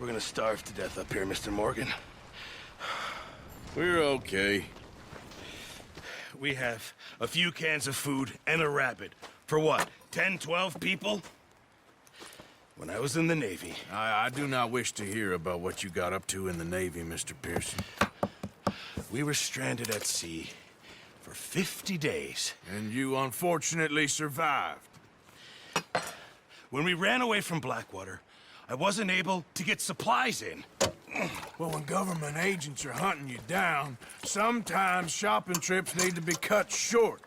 We're gonna starve to death up here, Mr. Morgan. We're okay. We have a few cans of food and a rabbit. For what, 10, 12 people? When I was in the Navy... I do not wish to hear about what you got up to in the Navy, Mr. Pearson. We were stranded at sea for 50 days. And you unfortunately survived. When we ran away from Blackwater, I wasn't able to get supplies in. Well, when government agents are hunting you down, sometimes shopping trips need to be cut short.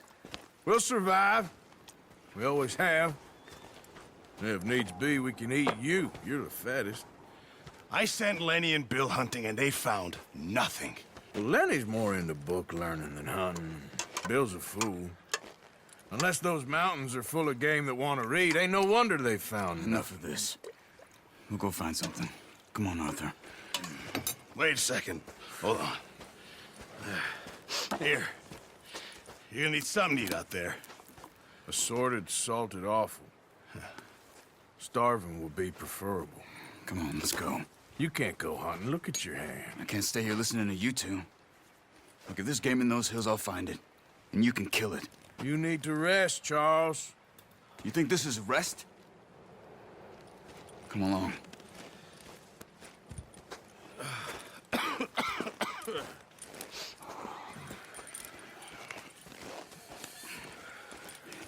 We'll survive. We always have. And if needs be, we can eat you. You're the fattest. I sent Lenny and Bill hunting, and they found nothing. Well, Lenny's more into book learning than hunting. Bill's a fool. Unless those mountains are full of game that want to read, ain't no wonder they found Enough of this. We'll go find something. Come on, Arthur. Wait a second. Hold on. Here. You're gonna need something to eat out there. Assorted, salted offal. Starving would be preferable. Come on, let's go. You can't go hunting. Look at your hand. I can't stay here listening to you two. Look, if there's game in those hills, I'll find it. And you can kill it. You need to rest, Charles. You think this is rest? Come along.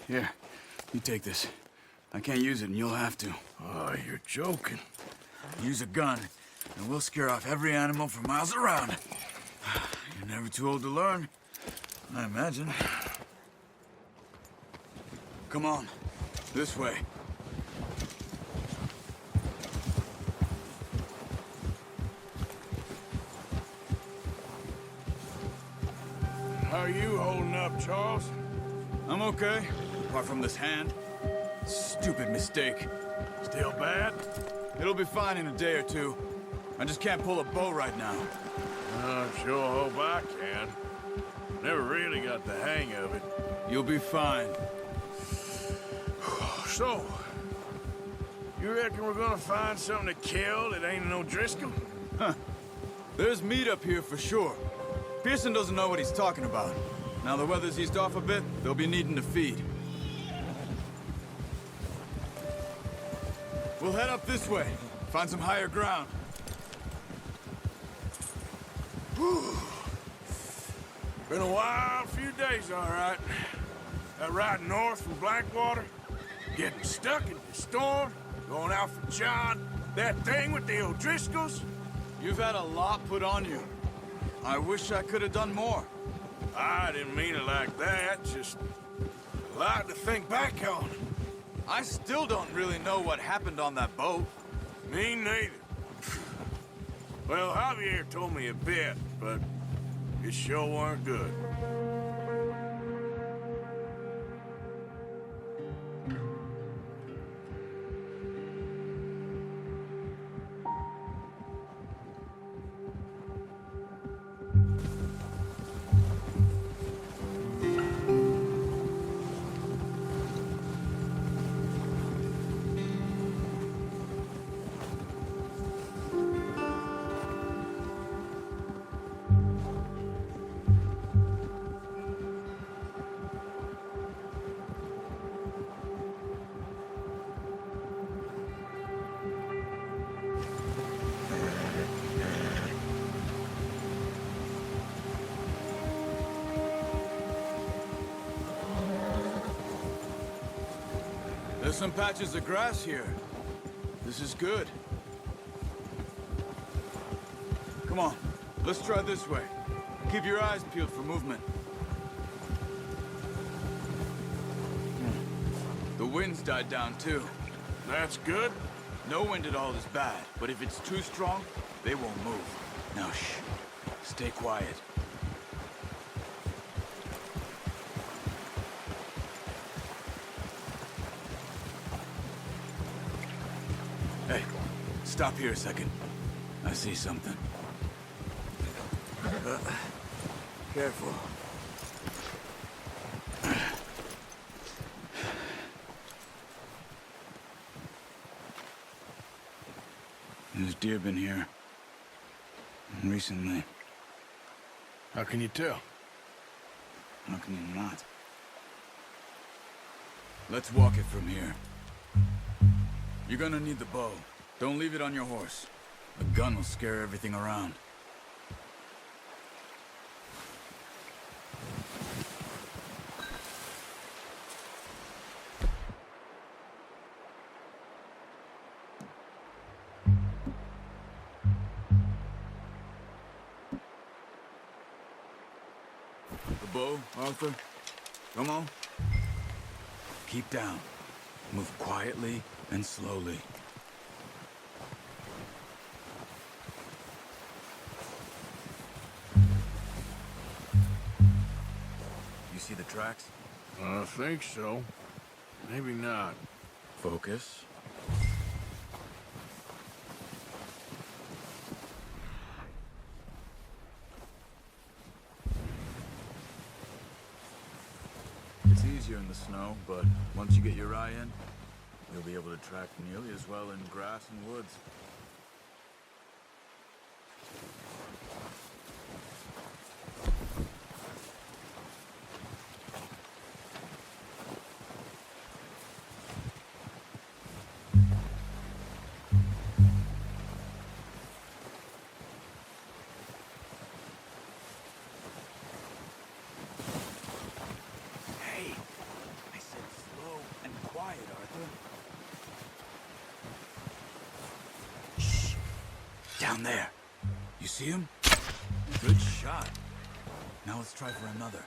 Here, you take this. I can't use it, and you'll have to. Oh, you're joking. Use a gun, and we'll scare off every animal for miles around. You're never too old to learn, I imagine. Come on, this way. How are you holding up, Charles? I'm okay, apart from this hand. Stupid mistake. Still bad? It'll be fine in a day or two. I just can't pull a bow right now. I sure hope I can. Never really got the hang of it. You'll be fine. So, you reckon we're gonna find something to kill that ain't no Driscoll? Huh. There's meat up here for sure. Pearson doesn't know what he's talking about. Now the weather's eased off a bit, they'll be needing to feed. We'll head up this way. Find some higher ground. Whew. Been a wild few days, all right. That ride north from Blackwater, getting stuck in the storm, going out for John, that thing with the O'Driscolls. You've had a lot put on you. I wish I could have done more. I didn't mean it like that, just a lot to think back on. I still don't really know what happened on that boat. Me neither. Well, Javier told me a bit, but it sure weren't good. There's some patches of grass here. This is good. Come on, let's try this way. Keep your eyes peeled for movement. The wind's died down too. That's good. No wind at all is bad, but if it's too strong, they won't move. Now shh, stay quiet. Hey, stop here a second. I see something. Careful. There's deer been here? Recently. How can you tell? How can you not? Let's walk it from here. You're gonna need the bow. Don't leave it on your horse. A gun will scare everything around. The bow, Arthur. Come on. Keep down. Move quietly and slowly. You see the tracks? I think so. Maybe not. Focus. It's easier in the snow, but once you get your eye in, you'll be able to track nearly as well in grass and woods. Hey, I said slow and quiet, Arthur. Shh. Down there. You see him? Good shot. Now let's try for another.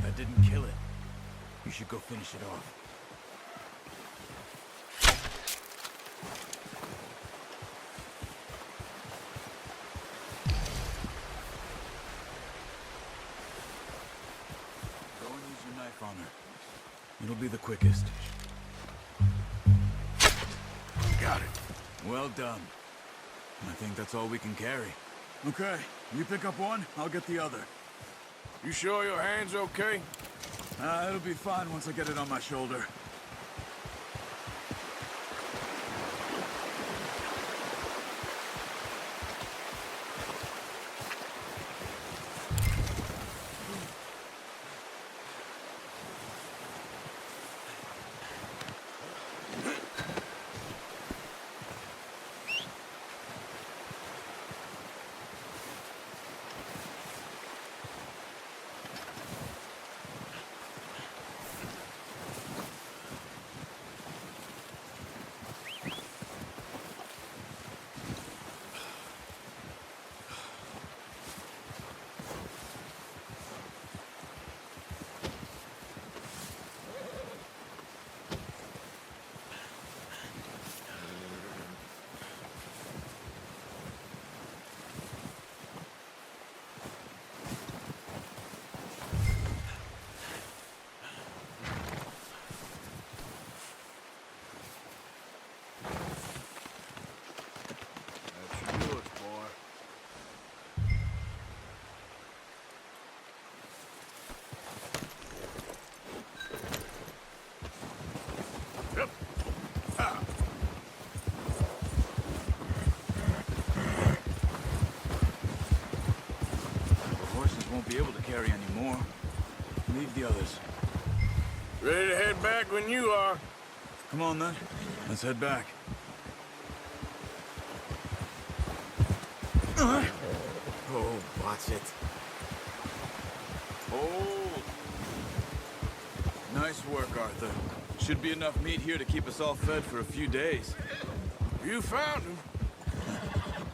That didn't kill it. You should go finish it off. Go and use your knife on her. It'll be the quickest. Got it. Well done. I think that's all we can carry. Okay, you pick up one, I'll get the other. You sure your hand's okay? It'll be fine once I get it on my shoulder. That's yours, boy. Yep. Ah. The horses won't be able to carry any more. Leave the others. Ready to head back when you are. Come on then, let's head back. Oh, watch it. Oh. Nice work, Arthur. Should be enough meat here to keep us all fed for a few days. You found him.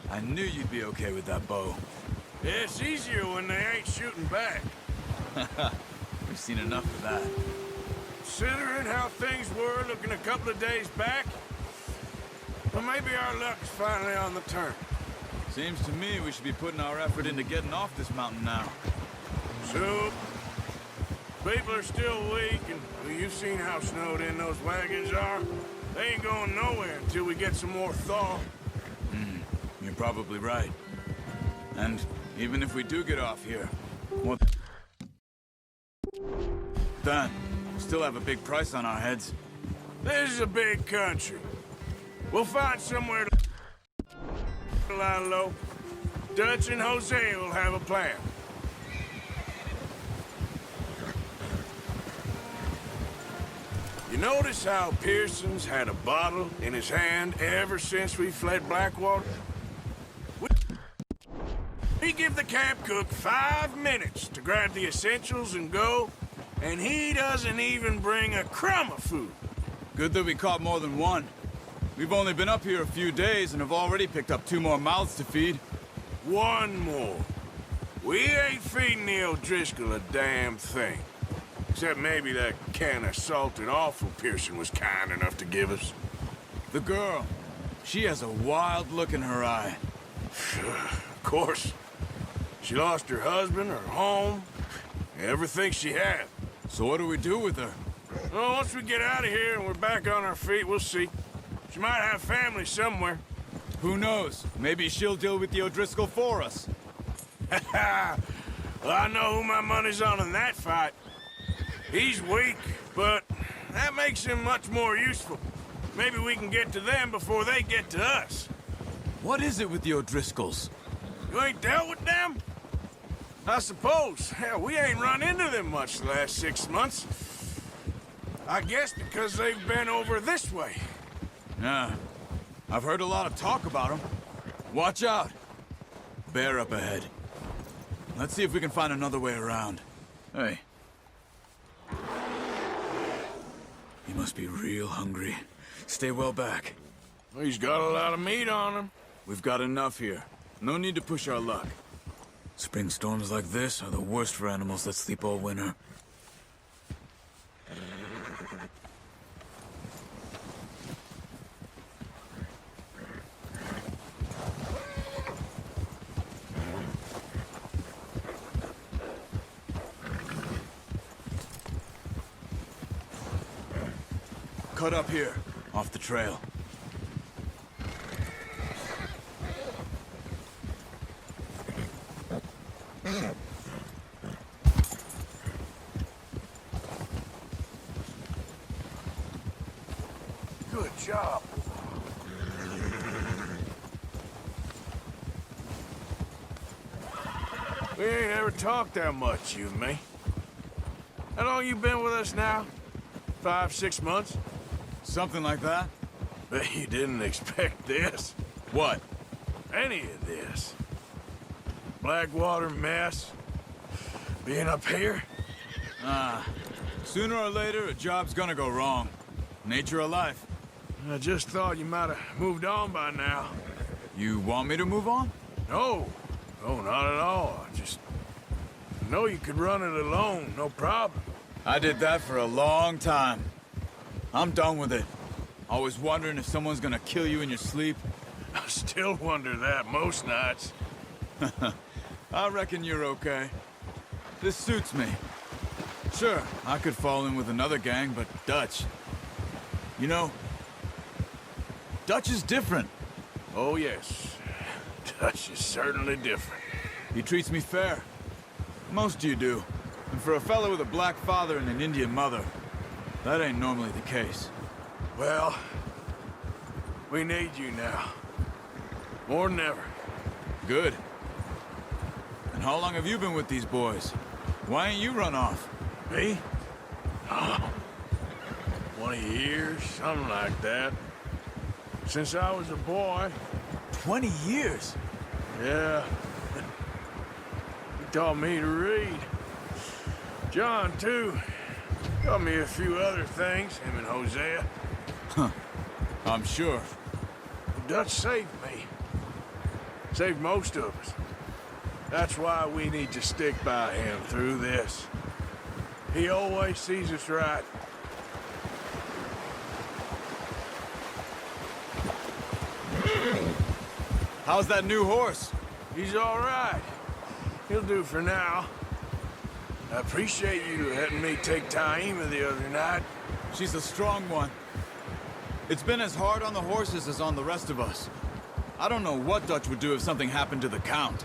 I knew you'd be okay with that bow. Yeah, it's easier when they ain't shooting back. We've seen enough of that. Considering how things were looking a couple of days back, well, maybe our luck's finally on the turn. Seems to me we should be putting our effort into getting off this mountain now. So, people are still weak, and well, you've seen how snowed in those wagons are. They ain't going nowhere until we get some more thaw. You're probably right. And even if we do get off here, what then? Still have a big price on our heads. This is a big country. We'll find somewhere to lie low. Dutch and Jose will have a plan. You notice how Pearson's had a bottle in his hand ever since we fled Blackwater? We give the camp cook 5 minutes to grab the essentials and go, and he doesn't even bring a crumb of food. Good that we caught more than one. We've only been up here a few days and have already picked up 2 more mouths to feed. 1 more. We ain't feeding the O'Driscoll a damn thing. Except maybe that can of salted offal Pearson was kind enough to give us. The girl, she has a wild look in her eye. Of course. She lost her husband, her home, everything she had. So what do we do with her? Well, once we get out of here and we're back on our feet, we'll see. She might have family somewhere. Who knows? Maybe she'll deal with the O'Driscoll for us. Well, I know who my money's on in that fight. He's weak, but that makes him much more useful. Maybe we can get to them before they get to us. What is it with the O'Driscolls? You ain't dealt with them? I suppose. Hell, we ain't run into them much the last 6 months. I guess because they've been over this way. Yeah, I've heard a lot of talk about them. Watch out. Bear up ahead. Let's see if we can find another way around. Hey. He must be real hungry. Stay well back. Well, he's got a lot of meat on him. We've got enough here. No need to push our luck. Spring storms like this are the worst for animals that sleep all winter. Cut up here, off the trail. Good job. We ain't ever talked that much, you and me. How long you been with us now? 5, 6 months? Something like that? Bet you didn't expect this. What? Any of this. Blackwater mess. Being up here? Sooner or later, a job's gonna go wrong. Nature of life. I just thought you might have moved on by now. You want me to move on? No. No, not at all. I just know you could run it alone, no problem. I did that for a long time. I'm done with it. Always wondering if someone's gonna kill you in your sleep. I still wonder that most nights. I reckon you're okay. This suits me. Sure, I could fall in with another gang, but Dutch... You know, Dutch is different. Oh, yes. Dutch is certainly different. He treats me fair. Most of you do. And for a fellow with a black father and an Indian mother, that ain't normally the case. Well, we need you now. More than ever. Good. And how long have you been with these boys? Why ain't you run off? Me? Oh, 20 years, something like that. Since I was a boy. 20 years? Yeah. He taught me to read. John, too. Taught me a few other things, him and Hosea. I'm sure. Dutch saved me. Saved most of us. That's why we need to stick by him through this. He always sees us right. How's that new horse? He's all right. He'll do for now. I appreciate you letting me take Taima the other night. She's a strong one. It's been as hard on the horses as on the rest of us. I don't know what Dutch would do if something happened to the Count.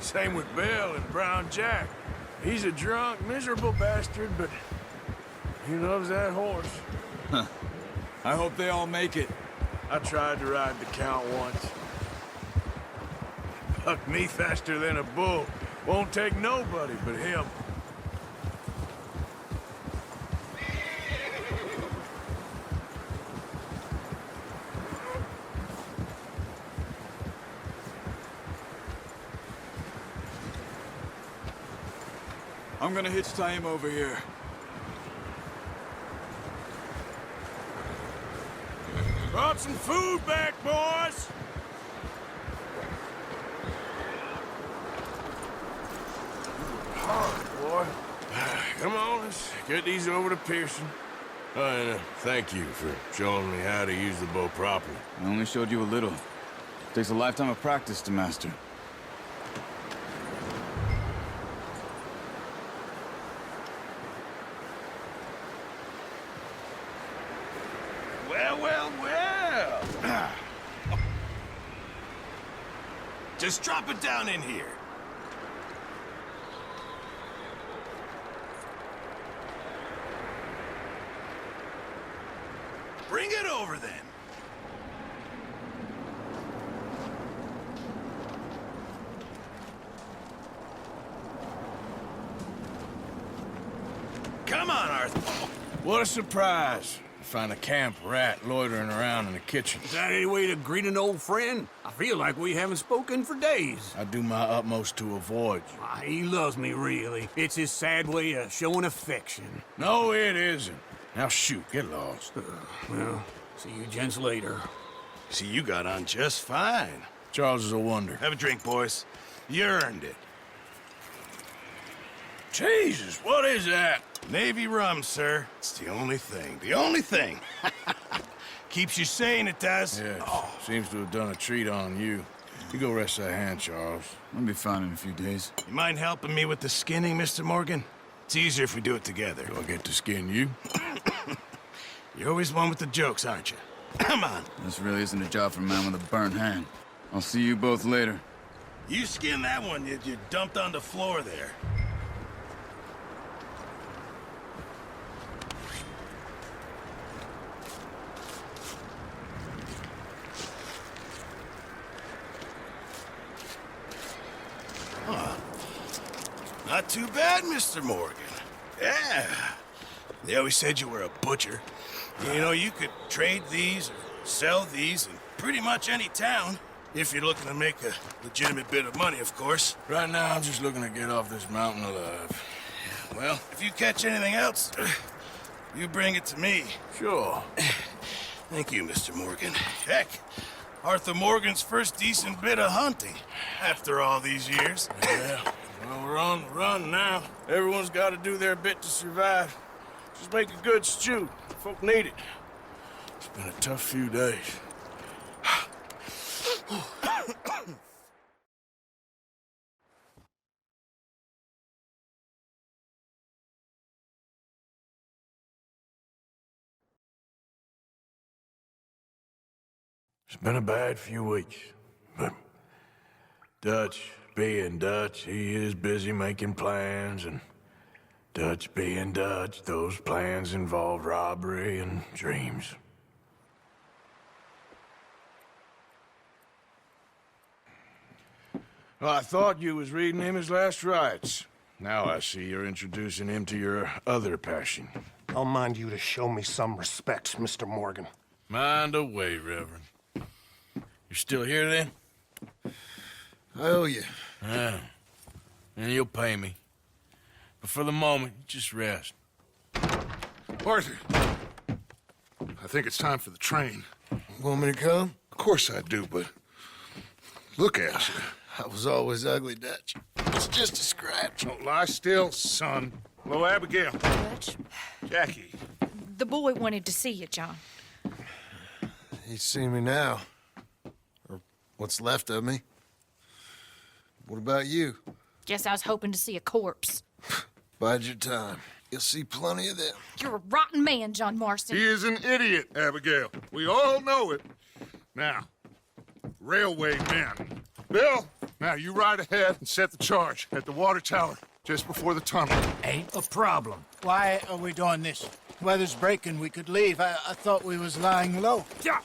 Same with Bill and Brown Jack. He's a drunk, miserable bastard, but he loves that horse. I hope they all make it. I tried to ride the Count once. Bucked me faster than a bull. Won't take nobody but him. I'm gonna hitch Taima over here. Brought some food back, boys! Hard, boy. Come on, let's get these over to Pearson. And thank you for showing me how to use the bow properly. I only showed you a little. Takes a lifetime of practice to master. Well, well, well. Just drop it down in here. Bring it over, then. Come on, Arthur. What a surprise. Find a camp rat loitering around in the kitchen. Is that any way to greet an old friend? I feel like we haven't spoken for days. I do my utmost to avoid you. He loves me, really. It's his sad way of showing affection. No, it isn't. Now shoot, get lost. Well, see you gents later. See, you got on just fine. Charles is a wonder. Have a drink, boys. You earned it. Jesus, what is that? Navy rum, sir. It's the only thing. The only thing. Keeps you sane, it does. Yes, seems to have done a treat on you. You go rest that hand, Charles. I'll be fine in a few days. You mind helping me with the skinning, Mr. Morgan? It's easier if we do it together. Do I get to skin you? You're always one with the jokes, aren't you? Come on. This really isn't a job for a man with a burnt hand. I'll see you both later. You skin that one you dumped on the floor there. Not too bad, Mr. Morgan. Yeah. They always said you were a butcher. You know, you could trade these or sell these in pretty much any town. If you're looking to make a legitimate bit of money, of course. Right now, I'm just looking to get off this mountain alive. Well, if you catch anything else, you bring it to me. Sure. Thank you, Mr. Morgan. Heck, Arthur Morgan's first decent bit of hunting after all these years. Yeah. Well, we're on the run now. Everyone's got to do their bit to survive. Just make a good stew. Folk need it. It's been a tough few days. It's been a bad few weeks, but Dutch being Dutch, he is busy making plans, and Dutch being Dutch, those plans involve robbery and dreams. Well, I thought you was reading him his last rites. Now I see you're introducing him to your other passion. I'll mind you to show me some respect, Mr. Morgan. Mind away, Reverend. You're still here, then? I owe you. Yeah. And you'll pay me. But for the moment, just rest. Arthur, I think it's time for the train. Want me to come? Of course I do, but look at you. I was always ugly, Dutch. It's just a scratch. Don't lie still, son. Hello, Abigail. Dutch, Jackie. the boy wanted to see you, John. He's seen me now. Or What's left of me. What about you? Guess I was hoping to see a corpse. Bide your time. You'll see plenty of them. You're a rotten man, John Marston. He is an idiot, Abigail. We all know it. Now, railway men. Bill, now you ride ahead and set the charge at the water tower just before the tunnel. Ain't a problem. Why are we doing this? Weather's breaking. We could leave. I thought we was lying low. Yeah,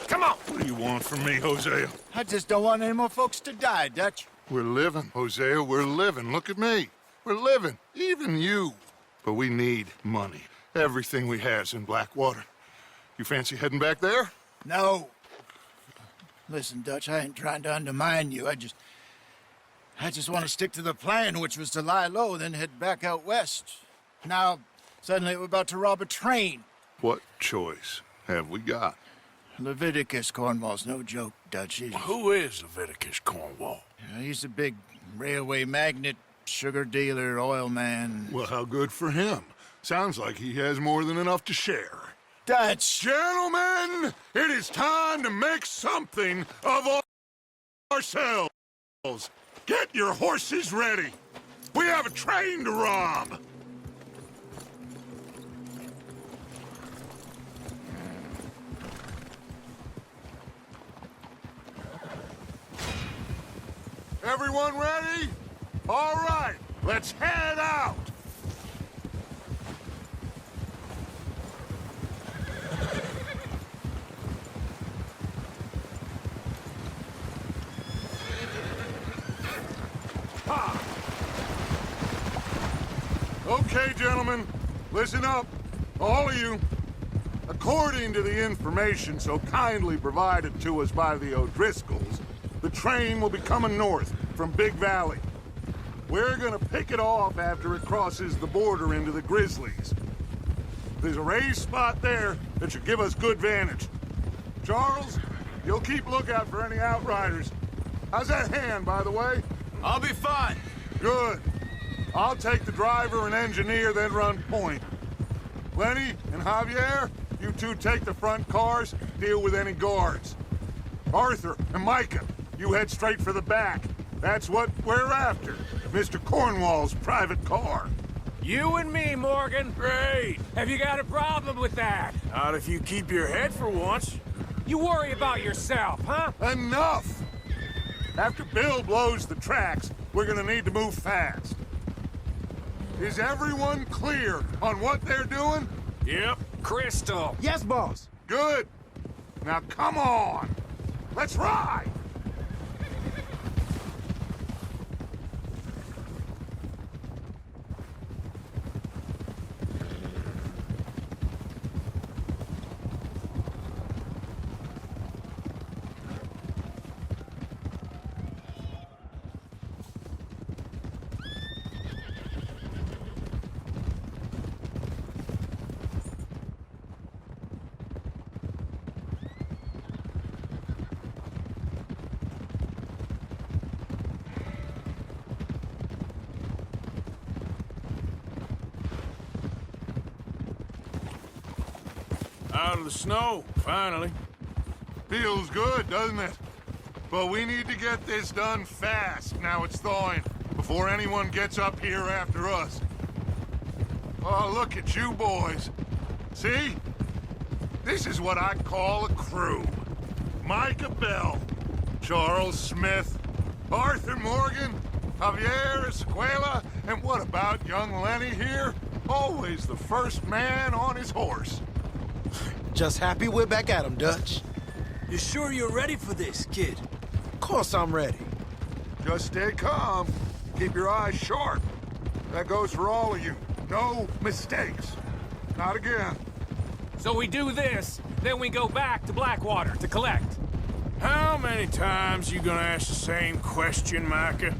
come on. What do you want from me, Hosea? I just don't want any more folks to die, Dutch. We're living, Hosea. We're living. Look at me. We're living. Even you. But we need money. Everything we has in Blackwater. You fancy heading back there? No. Listen, Dutch, I ain't trying to undermine you. I just want to stick to the plan, which was to lie low, then head back out west. Now, suddenly we're about to rob a train. What choice have we got? Leviticus Cornwall's no joke, Dutch. Who is Leviticus Cornwall? He's a big railway magnate, sugar dealer, oil man. Well, how good for him. Sounds like he has more than enough to share. Dutch! Gentlemen, it is time to make something of ourselves. Get your horses ready. We have a train to rob. Everyone ready? All right, let's head out. Okay, gentlemen, listen up, all of you. According to the information so kindly provided to us by the O'Driscolls, the train will be coming north from Big Valley. We're gonna pick it off after it crosses the border into the Grizzlies. There's a raised spot there that should give us good vantage. Charles, you'll keep lookout for any outriders. How's that hand, by the way? I'll be fine. Good. I'll take the driver and engineer, then run point. Lenny and Javier, you two take the front cars, deal with any guards. Arthur and Micah, you head straight for the back. That's what we're after. Mr. Cornwall's private car. You and me, Morgan. Great. Have you got a problem with that? Not if you keep your head for once. You worry about yourself, huh? Enough! After Bill blows the tracks, we're gonna need to move fast. Is everyone clear on what they're doing? Yep. Crystal. Yes, boss. Good. Now come on. Let's ride! Out of the snow, finally. Feels good, doesn't it? But we need to get this done fast, now it's thawing, before anyone gets up here after us. Oh, look at you boys. See? This is what I call a crew. Micah Bell, Charles Smith, Arthur Morgan, Javier Escuela, and what about young Lenny here? Always the first man on his horse. Just happy we're back at 'em, Dutch. You sure you're ready for this, kid? Of course I'm ready. Just stay calm. Keep your eyes sharp. That goes for all of you. No mistakes. Not again. So we do this, then we go back to Blackwater to collect. How many times you gonna ask the same question, Micah?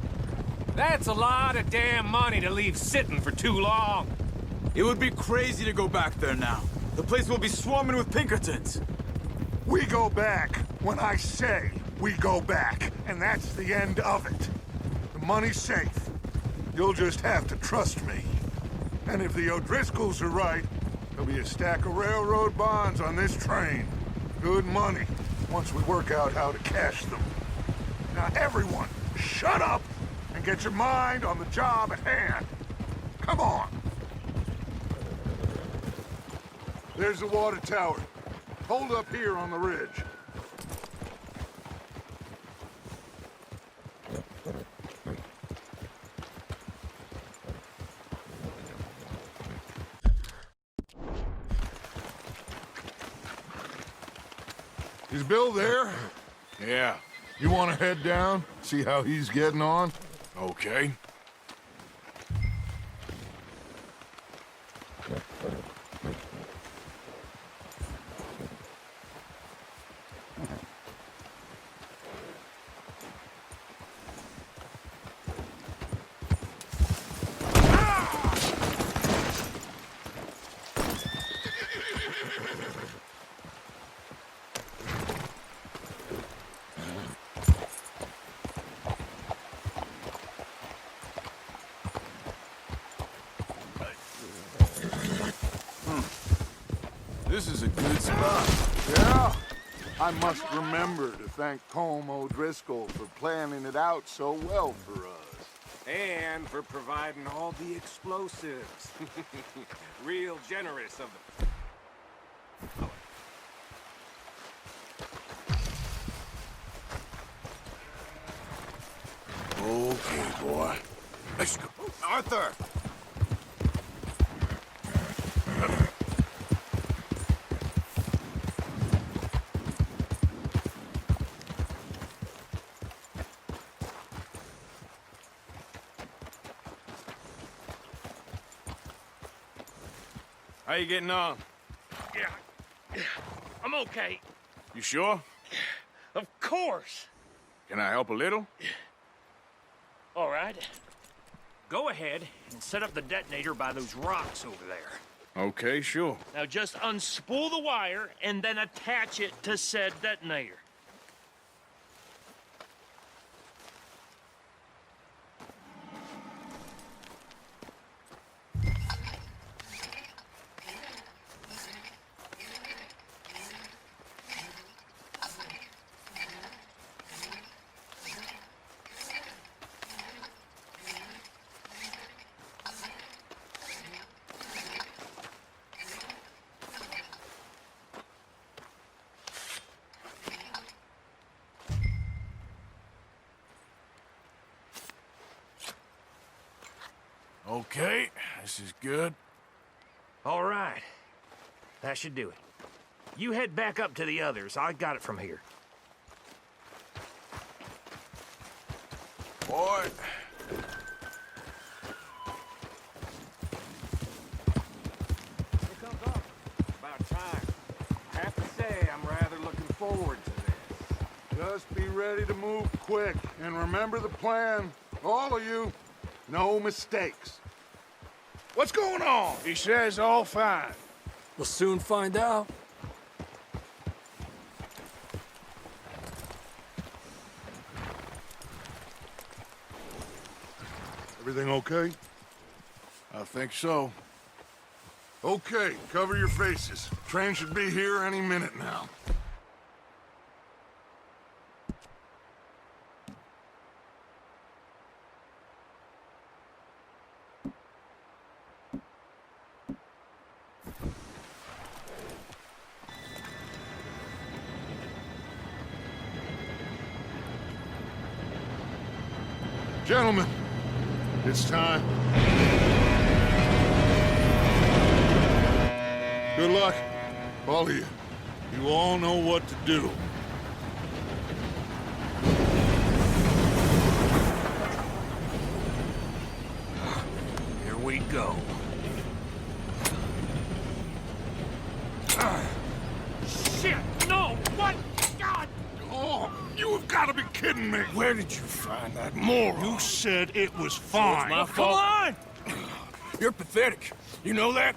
That's a lot of damn money to leave sitting for too long. It would be crazy to go back there now. The place will be swarming with Pinkertons. We go back when I say we go back, and that's the end of it. The money's safe. You'll just have to trust me. And if the O'Driscolls are right, there'll be a stack of railroad bonds on this train. Good money, once we work out how to cash them. Now, everyone, shut up and get your mind on the job at hand. Come on. There's the water tower. Hold up here on the ridge. Is Bill there? Yeah, You want to head down, see how he's getting on? okay. This is a good spot. Yeah. I must remember to thank Colm O'Driscoll for planning it out so well for us. And for providing all the explosives. Real generous of them. Okay, boy. Let's go. Arthur! How you getting on? Yeah. I'm okay. You sure? Of course. Can I help a little? All right. Go ahead and set up the detonator by those rocks over there. Okay, sure. Now just unspool the wire and then attach it to said detonator. Okay, this is good. All right. That should do it. You head back up to the others. I got it from here. Boy. Here comes up. About time. I have to say, I'm rather looking forward to this. Just be ready to move quick, and remember the plan. All of you, no mistakes. What's going on? He says all fine. We'll soon find out. Everything okay? I think so. Okay, cover your faces. Train should be here any minute now. Gentlemen, it's time. Good luck, all of you. You all know what to do. Here we go. Shit! No! What? God! Oh, you have got to be kidding me. Where did you find that moron? You said it was fine. My fault. Come on! You're pathetic. You know that?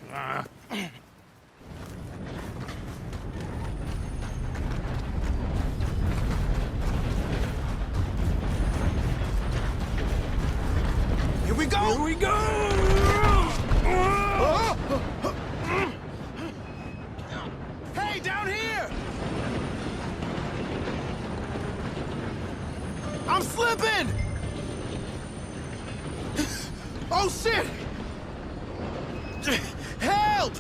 Here we go! Here we go! Hey, down here! I'm slipping! Oh, shit! Help!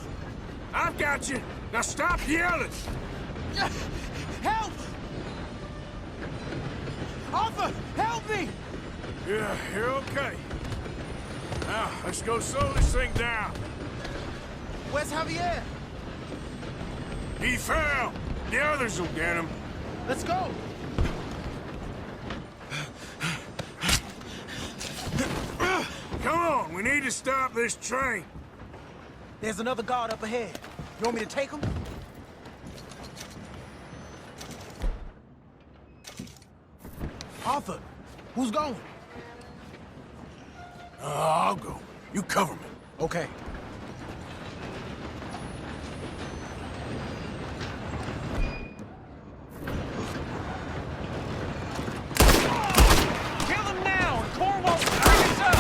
I've got you. Now stop yelling. Help! Arthur, help me! Yeah, you're okay. Now, let's go slow this thing down. Where's Javier? He fell. The others will get him. Let's go! Come on, we need to stop this train. There's another guard up ahead. You want me to take him? Arthur, who's going? I'll go. You cover me. Okay. Kill him now, and Cornwall will bring us up!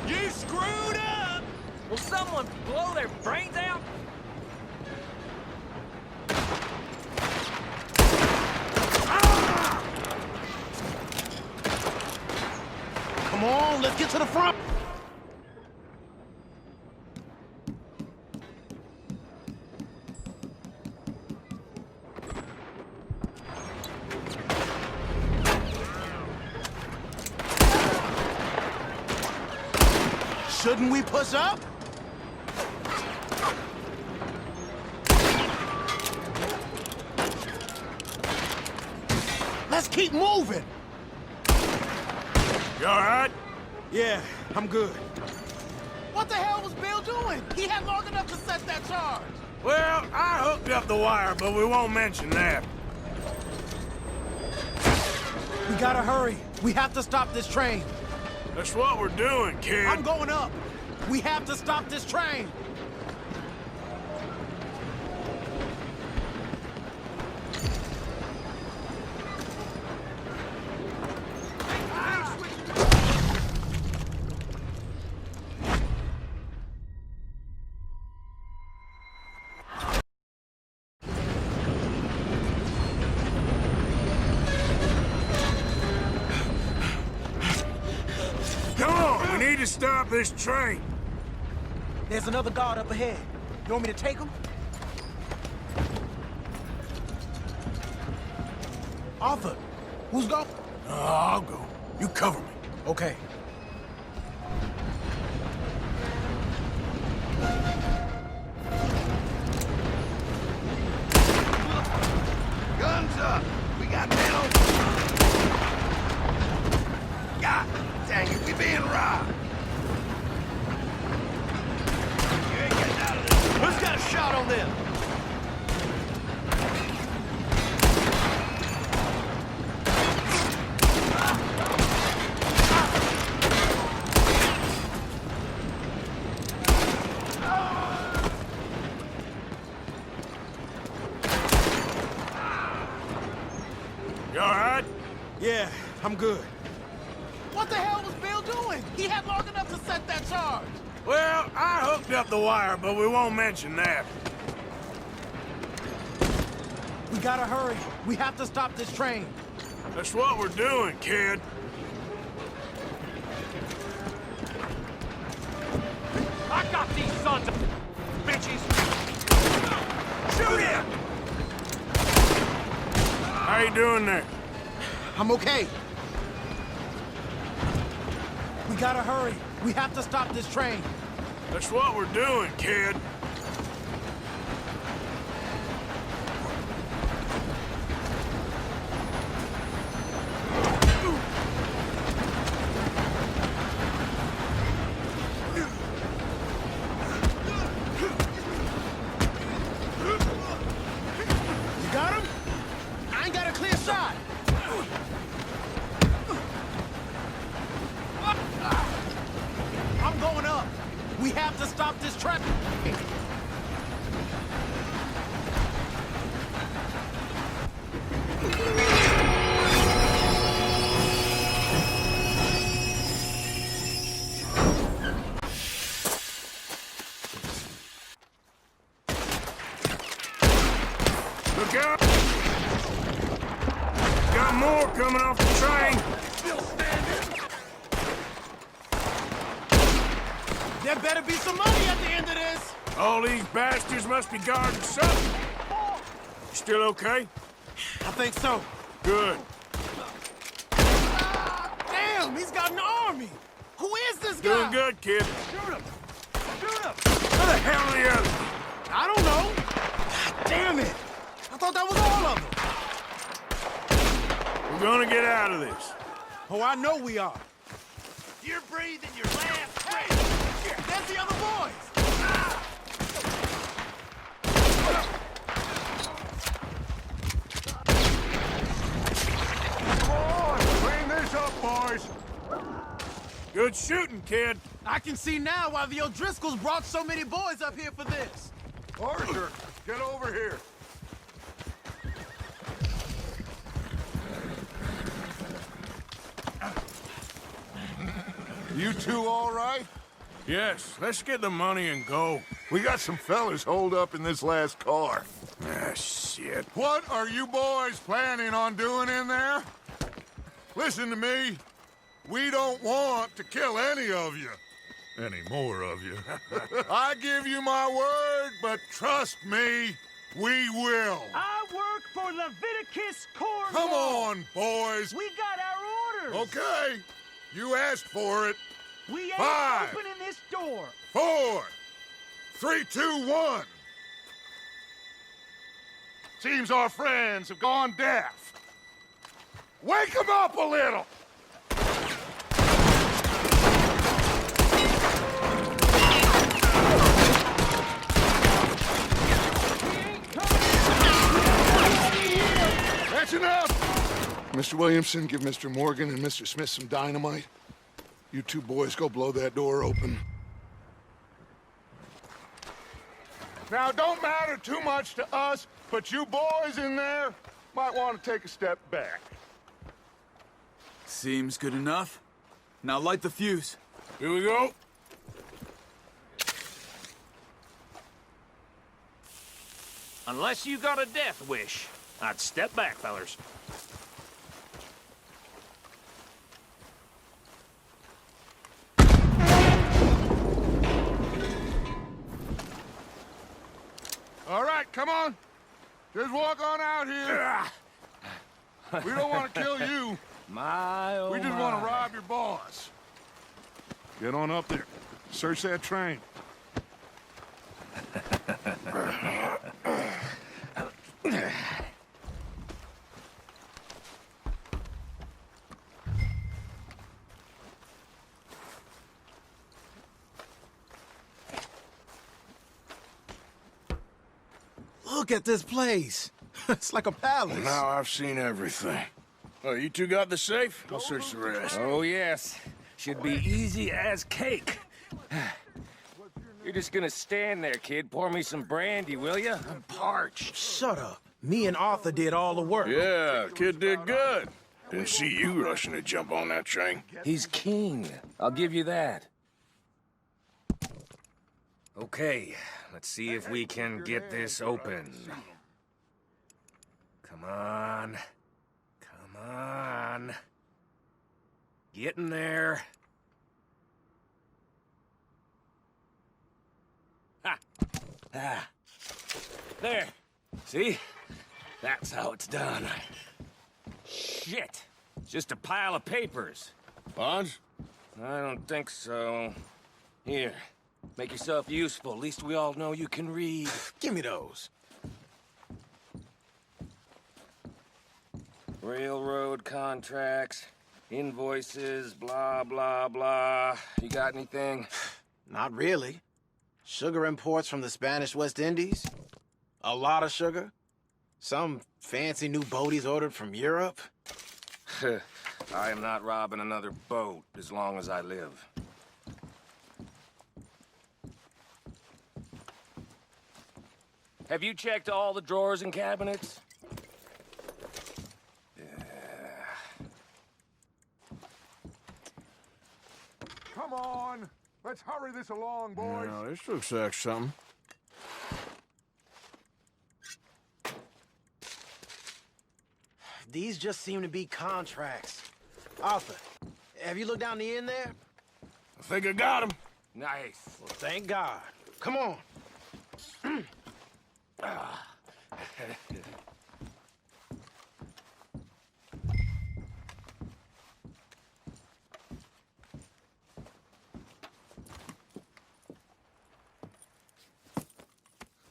You screwed up! Will someone blow their brains out? Come on, let's get to the front! Shouldn't we push up? Let's keep moving! You all right? Yeah, I'm good. What the hell was Bill doing? He had long enough to set that charge. Well, I hooked up the wire, but we won't mention that. We gotta hurry. We have to stop this train. That's what we're doing, kid. I'm going up. We have to stop this train. Come on, we need to stop this train. There's another guard up ahead. You want me to take him? Arthur, who's going? I'll go. You cover me. Okay. Guns up! We got men on... God dang it, we being robbed! You ain't getting out of this. Who's got a shot on them? You all right? Yeah, I'm good. What the hell was Bill doing? He had long enough to set that charge. Well, I hooked up the wire, but we won't mention that. We gotta hurry. We have to stop this train. That's what we're doing, kid. I got these sons of bitches! Shoot him! How you doing there? I'm okay. We gotta hurry. We have to stop this train. That's what we're doing, kid. You got him? I ain't got a clear shot. I'm going up. We have to stop this train. Look out! Got more coming off the train. Still standing. There better be some money at the end of this. All these bastards must be guarding something. You still okay? I think so. Good. Damn, he's got an army. Who is this guy? Doing good, kid. Shoot him. Shoot him. Where the hell are the others? I don't know. God damn it. I thought that was all of them. We're gonna get out of this. Oh, I know we are. You're breathing your last breath. Here, there's the other boys. Clean this up, boys. Good shooting, kid. I can see now why the O'Driscolls brought so many boys up here for this. Arthur, get over here. You two all right? Yes, let's get the money and go. We got some fellas holed up in this last car. Ah, shit. What are you boys planning on doing in there? Listen to me. We don't want to kill any of you. Any more of you. I give you my word, but trust me, we will. I work for Leviticus Corps. Come on, boys. We got our orders. Okay. You asked for it. We ain't 5, opening this door. 4, 3, 2, 1. Seems our friends have gone deaf. Wake them up a little. That's enough! Mr. Williamson, give Mr. Morgan and Mr. Smith some dynamite. You two boys go blow that door open. Now, don't matter too much to us, but you boys in there might want to take a step back. Seems good enough. Now light the fuse. Here we go. Unless you got a death wish, I'd step back, fellers. All right, come on. Just walk on out here. We don't want to kill you. My, oh We just want to rob your boss. Get on up there. Search that train. Look at this place. It's like a palace. Now I've seen everything. Oh, you two got the safe? I'll search the rest. Oh, yes. Should be easy as cake. You're just gonna stand there, kid. Pour me some brandy, will you? I'm parched. Shut up. Me and Arthur did all the work. Yeah, kid did good. Didn't see you rushing to jump on that train. He's king. I'll give you that. Okay, let's see if we can get this open. Come on. Come on. Get in there. Ha! Ah. There. See? That's how it's done. Shit. It's just a pile of papers. Bonds? I don't think so. Here. Make yourself useful. At least we all know you can read. Give me those. Railroad contracts, invoices, blah, blah, blah. You got anything? Not really. Sugar imports from the Spanish West Indies. A lot of sugar. Some fancy new boat he's ordered from Europe. I am not robbing another boat as long as I live. Have you checked all the drawers and cabinets? Come on. Let's hurry this along, boys. No, this looks like something. These just seem to be contracts. Arthur, have you looked down the end there? I think I got him. Nice. Well, thank God. Come on.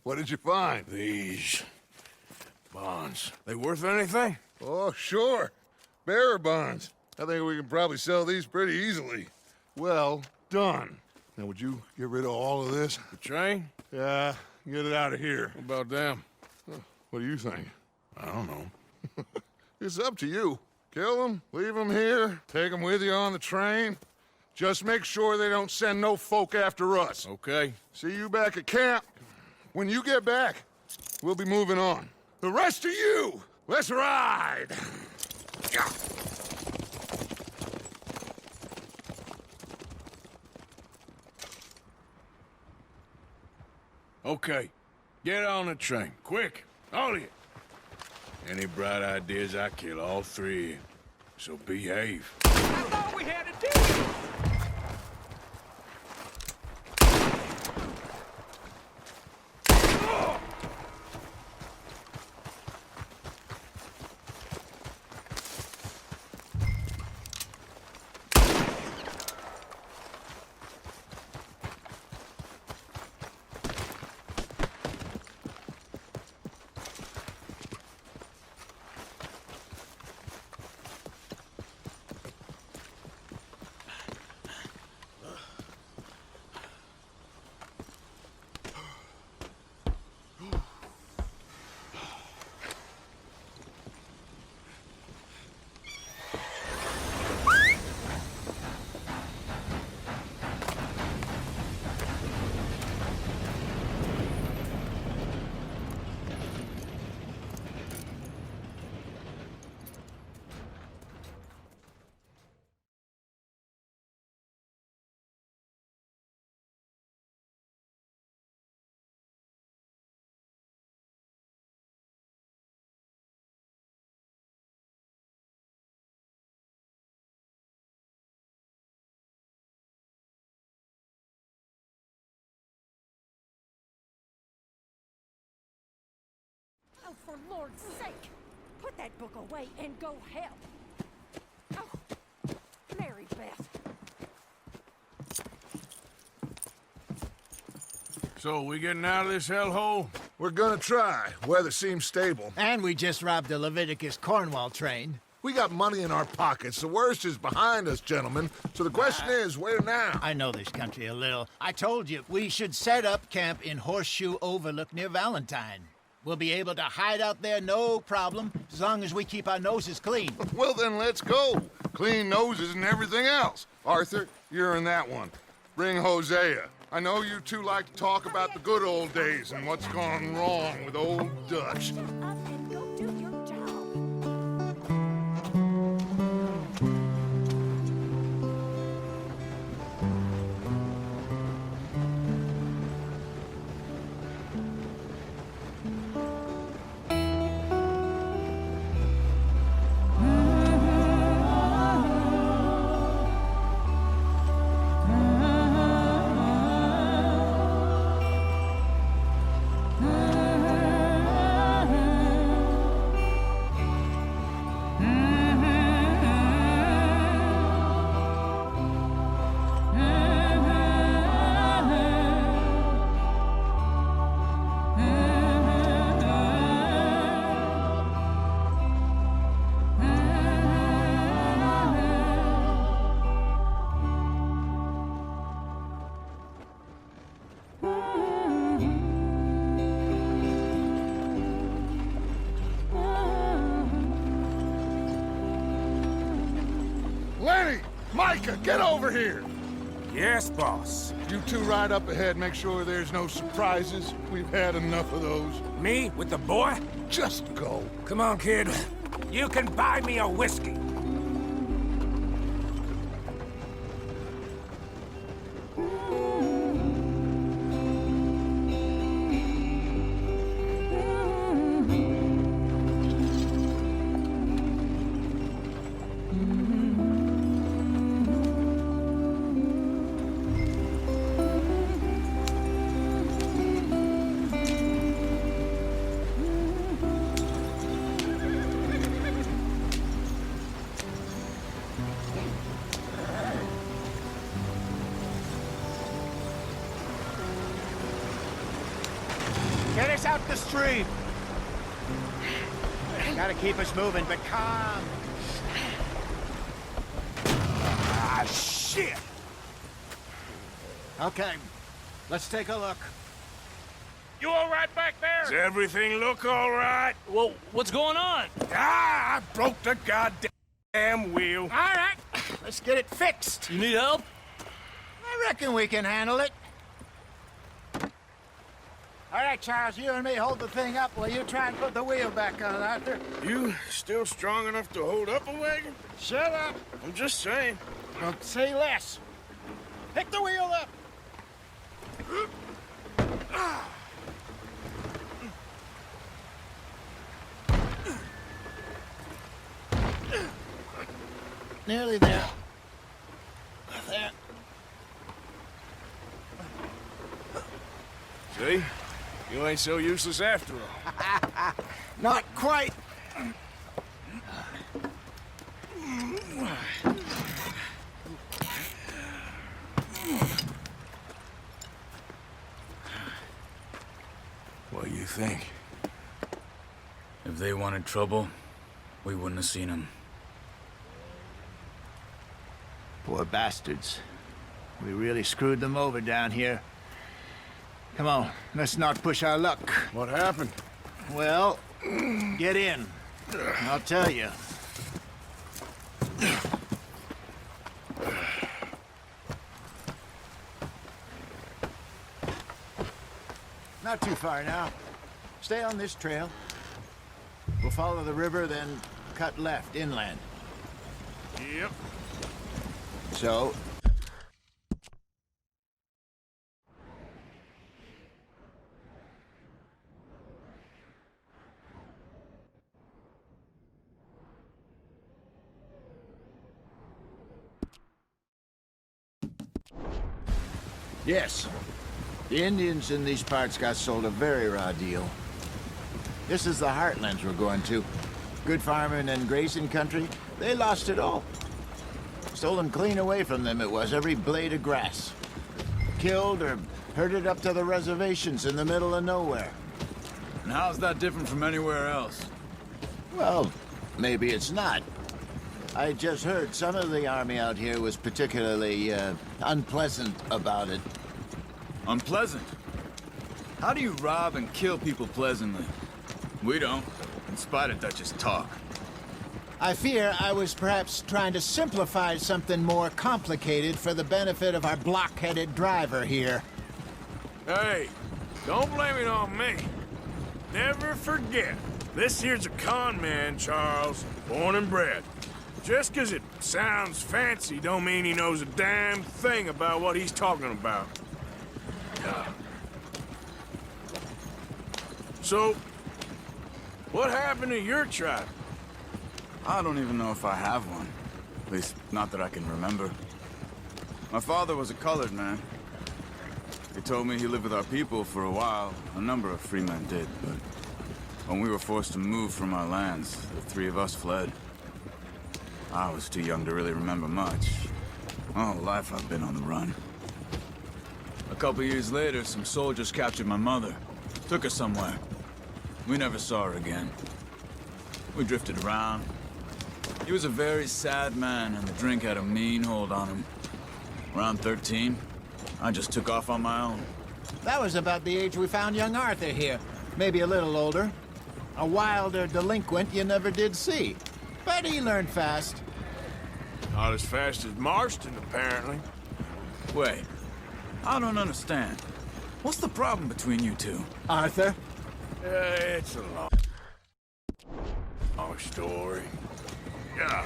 What did you find? These bonds. They worth anything? Oh, sure. Bearer bonds. I think we can probably sell these pretty easily. Well done. Now, would you get rid of all of this? The train? Yeah, get it out of here. What about them? What do you think? I don't know. It's up to you. Kill them, leave them here, take them with you on the train. Just make sure they don't send no folk after us. Okay. See you back at camp. When you get back, we'll be moving on. The rest of you, let's ride! Okay. Get on the train. Quick. All of you. Any bright ideas, I kill all three of you. So behave. I thought we had a deal. Oh, for Lord's sake! Put that book away and go help! Oh, Mary Beth. So, we getting out of this hellhole? We're gonna try. Weather seems stable. And we just robbed the Leviticus Cornwall train. We got money in our pockets. The worst is behind us, gentlemen. So the question is, where now? I know this country a little. I told you, we should set up camp in Horseshoe Overlook near Valentine. We'll be able to hide out there, no problem, as long as we keep our noses clean. Well, then let's go. Clean noses and everything else. Arthur, you're in that one. Bring Hosea. I know you two like to talk about the good old days and what's gone wrong with old Dutch. Shut up and go do your job. Lenny! Micah, get over here! Yes, boss. You two ride up ahead, make sure there's no surprises. We've had enough of those. Me with the boy? Just go. Come on, kid. You can buy me a whiskey. out the stream. Gotta keep us moving, but calm. Ah, shit! Okay, let's take a look. You all right back there? Does everything look all right? Well, what's going on? Ah, I broke the goddamn wheel. All right, let's get it fixed. You need help? I reckon we can handle it. All right, Charles, you and me hold the thing up while you try and put the wheel back on, Arthur. You still strong enough to hold up a wagon? Shut up. I'm just saying. Don't say less. Pick the wheel up. Nearly there. There. See? You ain't so useless after all. Not quite. What do you think? If they wanted trouble, we wouldn't have seen them. Poor bastards. We really screwed them over down here. Come on, let's not push our luck. What happened? Well, get in. I'll tell you. Not too far now. Stay on this trail. We'll follow the river, then cut left inland. Yep. So, yes, the Indians in these parts got sold a very raw deal. This is the heartlands we're going to. Good farming and grazing country, they lost it all. Stolen clean away from them it was, every blade of grass. Killed or herded up to the reservations in the middle of nowhere. And how's that different from anywhere else? Well, maybe it's not. I just heard some of the army out here was particularly, unpleasant about it. Unpleasant? How do you rob and kill people pleasantly? We don't, in spite of Dutch's talk. I fear I was perhaps trying to simplify something more complicated for the benefit of our block-headed driver here. Hey, don't blame it on me. Never forget, this here's a con man, Charles, born and bred. Just 'cause it sounds fancy don't mean he knows a damn thing about what he's talking about. So, what happened to your tribe? I don't even know if I have one. At least, not that I can remember. My father was a colored man. He told me he lived with our people for a while. A number of free men did, but when we were forced to move from our lands, the three of us fled. I was too young to really remember much. All life I've been on the run. A couple years later, some soldiers captured my mother. Took her somewhere. We never saw her again. We drifted around. He was a very sad man, and the drink had a mean hold on him. Around 13, I just took off on my own. That was about the age we found young Arthur here. Maybe a little older. A wilder delinquent you never did see. But he learned fast. Not as fast as Marston, apparently. Wait, I don't understand. What's the problem between you two? Arthur? It's a long story. Yeah.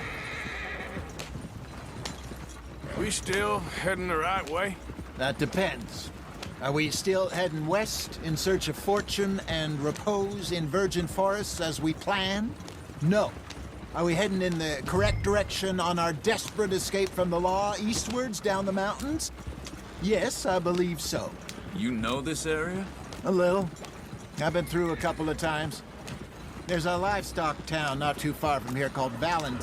We still heading the right way? That depends. Are we still heading west in search of fortune and repose in virgin forests as we planned? No. Are we heading in the correct direction on our desperate escape from the law eastwards down the mountains? Yes, I believe so. You know this area? A little. I've been through a couple of times. There's a livestock town not too far from here called Valentine.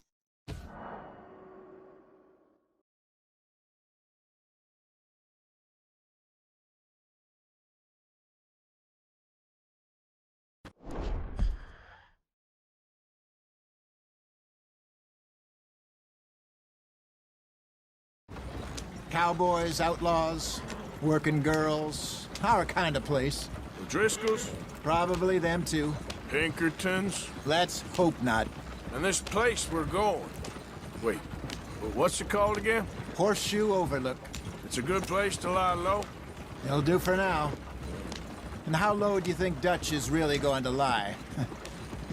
Cowboys, outlaws, working girls. Our kind of place. The Driscolls? Probably them too. Pinkertons? Let's hope not. And this place we're going. Wait, what's it called again? Horseshoe Overlook. It's a good place to lie low? It'll do for now. And how low do you think Dutch is really going to lie?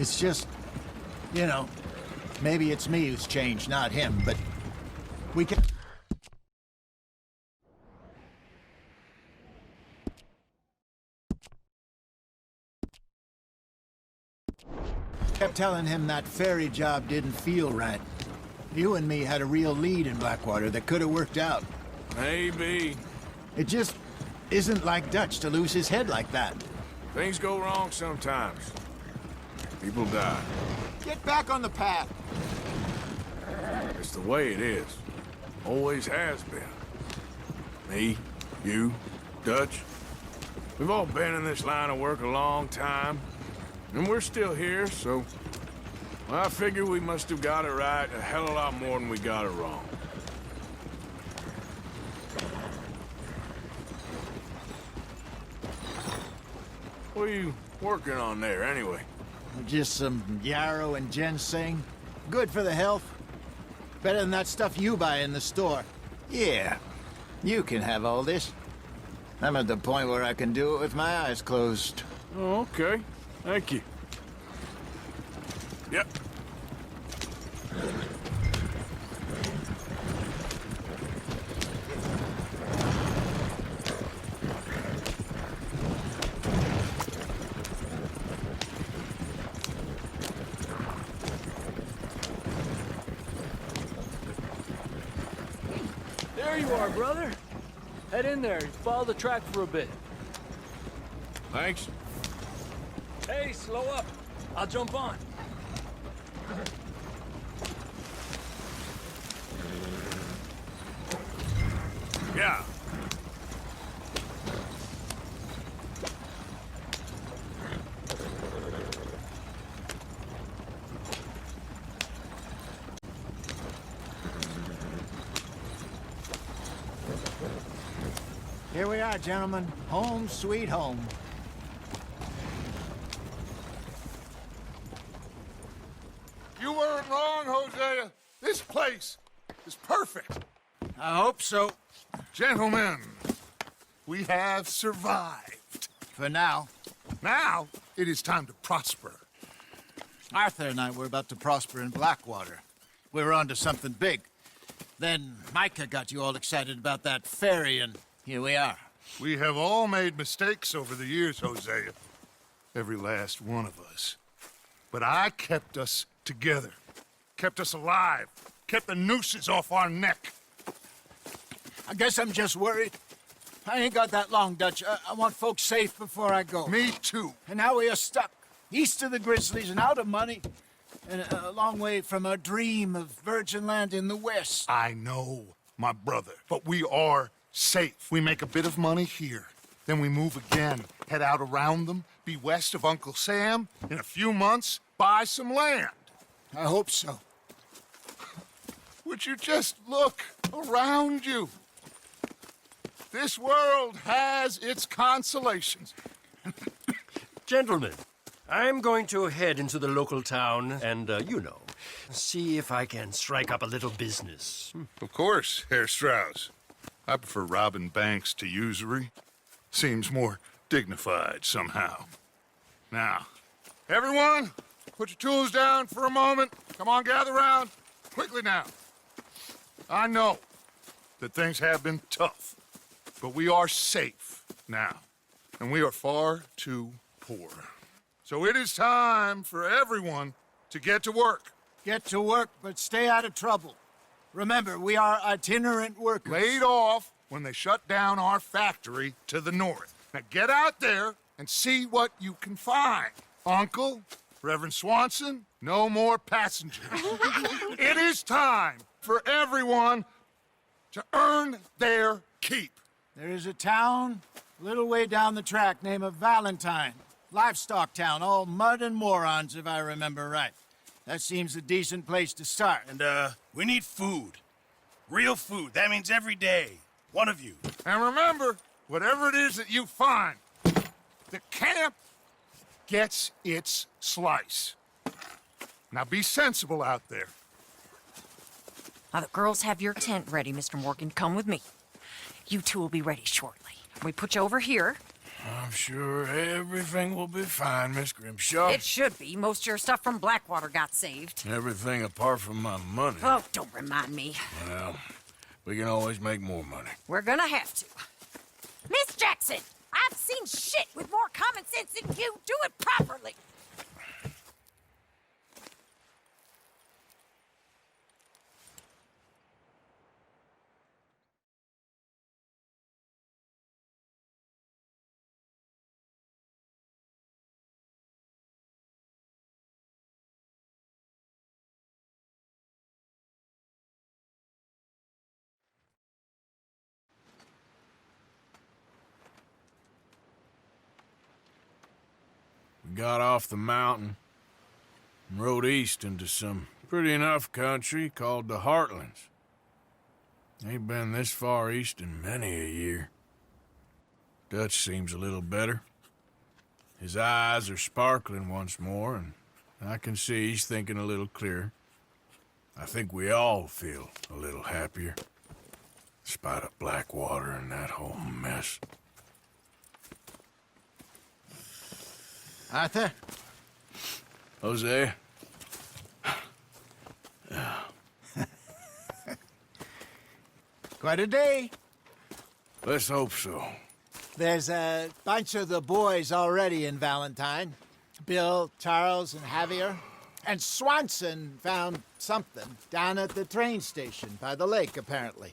It's just, you know, maybe it's me who's changed, not him, but we can... Kept telling him that ferry job didn't feel right. You and me had a real lead in Blackwater that could have worked out. Maybe. It just isn't like Dutch to lose his head like that. Things go wrong sometimes. People die. Get back on the path. It's the way it is. Always has been. Me, you, Dutch. We've all been in this line of work a long time. And we're still here, so... well, I figure we must have got it right a hell of a lot more than we got it wrong. What are you working on there, anyway? Just some yarrow and ginseng. Good for the health. Better than that stuff you buy in the store. Yeah, you can have all this. I'm at the point where I can do it with my eyes closed. Oh, okay. Thank you. Yep. There you are, brother. Head in there. Follow the track for a bit. Thanks. Hey, slow up. I'll jump on. Yeah. Here we are, gentlemen. Home sweet home. You weren't wrong, Hosea. This place is perfect. I hope so. Gentlemen, we have survived. For now. Now, it is time to prosper. Arthur and I were about to prosper in Blackwater. We were on to something big. Then Micah got you all excited about that ferry, and here we are. We have all made mistakes over the years, Hosea. Every last one of us. But I kept us together. Kept us alive. Kept the nooses off our neck. I guess I'm just worried. I ain't got that long, Dutch. I want folks safe before I go. Me too. And now we are stuck. East of the Grizzlies and out of money. And a long way from our dream of virgin land in the west. I know, my brother. But we are safe. We make a bit of money here. Then we move again. Head out around them. Be west of Uncle Sam. In a few months, buy some land. I hope so. Would you just look around you? This world has its consolations. Gentlemen, I'm going to head into the local town and, you know, see if I can strike up a little business. Of course, Herr Strauss. I prefer robbing banks to usury. Seems more dignified somehow. Now, everyone, put your tools down for a moment. Come on, gather round. Quickly now. I know that things have been tough, but we are safe now, and we are far too poor. So it is time for everyone to get to work. Get to work, but stay out of trouble. Remember, we are itinerant workers. Laid off when they shut down our factory to the north. Now get out there and see what you can find. Uncle, Reverend Swanson, no more passengers. It is time for everyone to earn their keep. There is a town a little way down the track named Valentine. Livestock town, all mud and morons, if I remember right. That seems a decent place to start. And, we need food. Real food. That means every day. One of you. And remember, whatever it is that you find, the camp gets its slice. Now be sensible out there. Now, the girls have your tent ready, Mr. Morgan. Come with me. You two will be ready shortly. We put you over here. I'm sure everything will be fine, Miss Grimshaw. It should be. Most of your stuff from Blackwater got saved. Everything apart from my money. Oh, don't remind me. Well, we can always make more money. We're gonna have to. Miss Jackson, I've seen shit with more common sense than you. Do it properly. We got off the mountain and rode east into some pretty enough country called the Heartlands. Ain't been this far east in many a year. Dutch seems a little better. His eyes are sparkling once more, and I can see he's thinking a little clearer. I think we all feel a little happier, in spite of Blackwater and that whole mess. Arthur? Jose? Quite a day. Let's hope so. There's a bunch of the boys already in Valentine. Bill, Charles, and Javier. And Swanson found something down at the train station by the lake, apparently.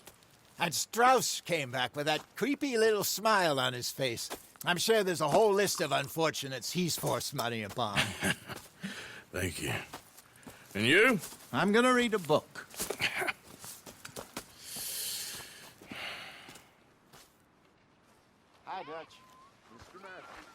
And Strauss came back with that creepy little smile on his face. I'm sure there's a whole list of unfortunates he's forced money upon. Thank you. And you? I'm gonna read a book. Hi, Dutch. Mr. Matthews.